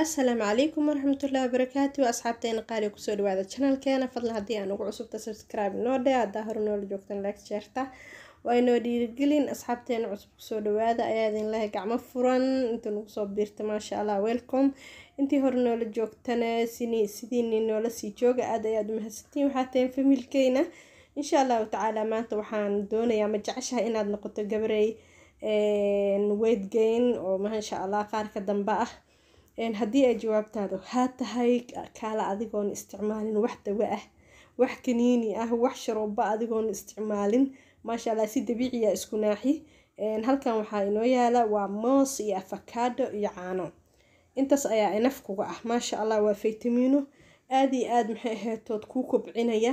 السلام عليكم ورحمة الله وبركاته أصحابتين قالي كسو دوادا channel كينا فضل هدي أنا عصبت سبسكرايب نودي هداهر نول جوكتن لايك شيرتا وإنو ديرجلين أصحابتين عصب كسو دوادا أيادين الله قعمة فرن انتو نقصو بيرت ما شاء الله ويلكم انتي هور نول جوكتنا سيديني نول سي جوغا آد أياد مهستين وحاتين في ملكينا إن شاء الله تعالى ما توحان دون يا مجعشها إناد نقطة قبري ويت جين وما شاء الله قارك دنباه haddii ay jawaabtaadu haa tahay kaala adigoon isticmaalin wax dawo ah wax kaniini ah wax sharoobo adigoon isticmaalin maasha Allah si dabiici ah isku naaxi halkan waxaa inoo yaala waa moos iyo avocado iyo caano intaas ayaa inaf kuga ah maasha Allah waa fitamiino aad iyo aad maxay ahayd ku kobcinaya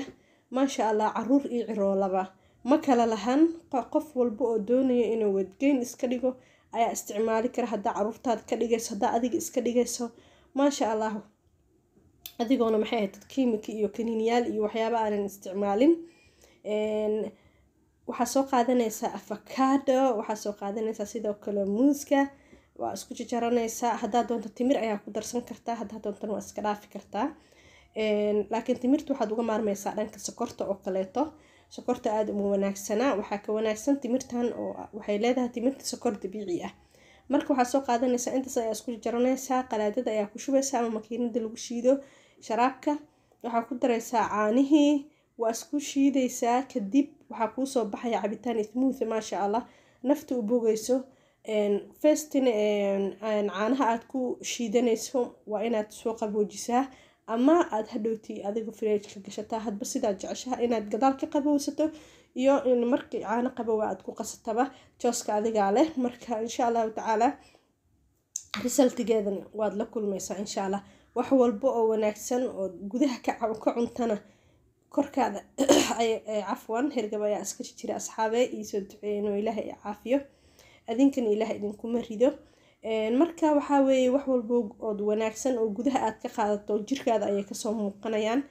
maasha Allah caruur iyo ciroolaba ma kala lahan qof walba oo doonaya inuu wadgeyn iska dhigo ayaa isticmaali kara hadda caruurtaada ka dhigayso hadda adiga iska dhigayso maasha Allah adigoona maxay ahayd kiimika iyo kaniiniyaal iyo waxyaabo aan isticmaalin waxaa soo qaadanaysaa avocado waxaa soo qaadanaysaa sidoo kale muuska waa isku jaranaysaa haddaa doonto timir ayaa ku darsan kartaa haddaa doontana waa iska dhaafi kartaa laakiin timirta waxaad uga maarmaysaa dhanka sokorta oo kaleeto sokorta aad uma wanaagsana waxaa ka wanaagsan timirtan oo waxay leedahay timirta sokor dabiici ah marka waxaa soo qaadanaysaa intaas ayaa isku jaranaysaa qalaadada ayaa ku shubaysaa ama makiinada lagu shiido sharaabka waxaa ku daraysaa caanihii waa isku shiidaysaa kadib waxaa kuu soo baxaya cabitaan smooth maasha Allah nafta u bogayso festin caanaha aad ku shiidanayso waa inaad soo qaboojisaa ama aad hadhowti adiga fridge-ka gashataa hadba sidaad jeceshahay inaad gadaal ka qabowsato iyo in markii caano qabow aad ku qasataba jooska adiga leh marka insha Allah taala resultigeedan waad la kulmaysaa insha Allah wax walba oo wanaagsan oo gudaha ka cuntana korkaada ay afwan hergab ayaa iska jira asxaabe iyo soo duceeyno Ilaahay caafiyo adinkan Ilaahay idinku marido marka waxa weeye wax walba oo wanaagsan oo gudaha aad ka qaadato jirkaada ay ka soo muuqanayaan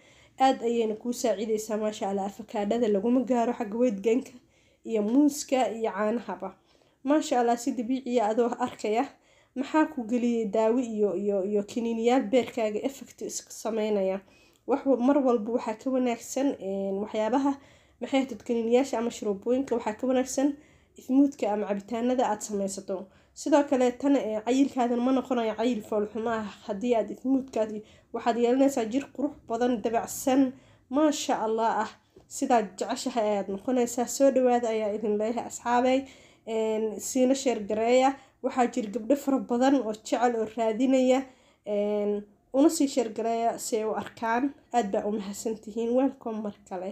aad ayayna ku saacideysaa maasha Allah avocado laguma gaaro xagga weight gain-ka iyo muuska iyo caanahaba maasha Allah si dabiici ah adoo arkaya maxaa ku galiyay daawo iyo kiniiniyaal beerkaaga effect iska sameynaya wax mar walba waxa ka wanaagsan waxyaabaha maxay tahay kiniiniyaasha ama sharoobooyinka waxa ka wanaagsan ismuudka ama cabitaanada aad sameysato sidoo kale tan cayilkaadan ma noqonayo cayil foolxumo ah haddii aad ismuudkaadi waxaad yeelanaysaa jir qurux badan dabacsan maasha Allah ah sidaa jeceshahay ayaad noqonaysaa soo dhawaada ayaa idin leeyahay asxaabay siina share gareeya waxaa jir gabdho fara badan oo jecel oo raadinaya una sii share gareeya si ay u arkaan aad baa u mahadsantihiin welcome mar kale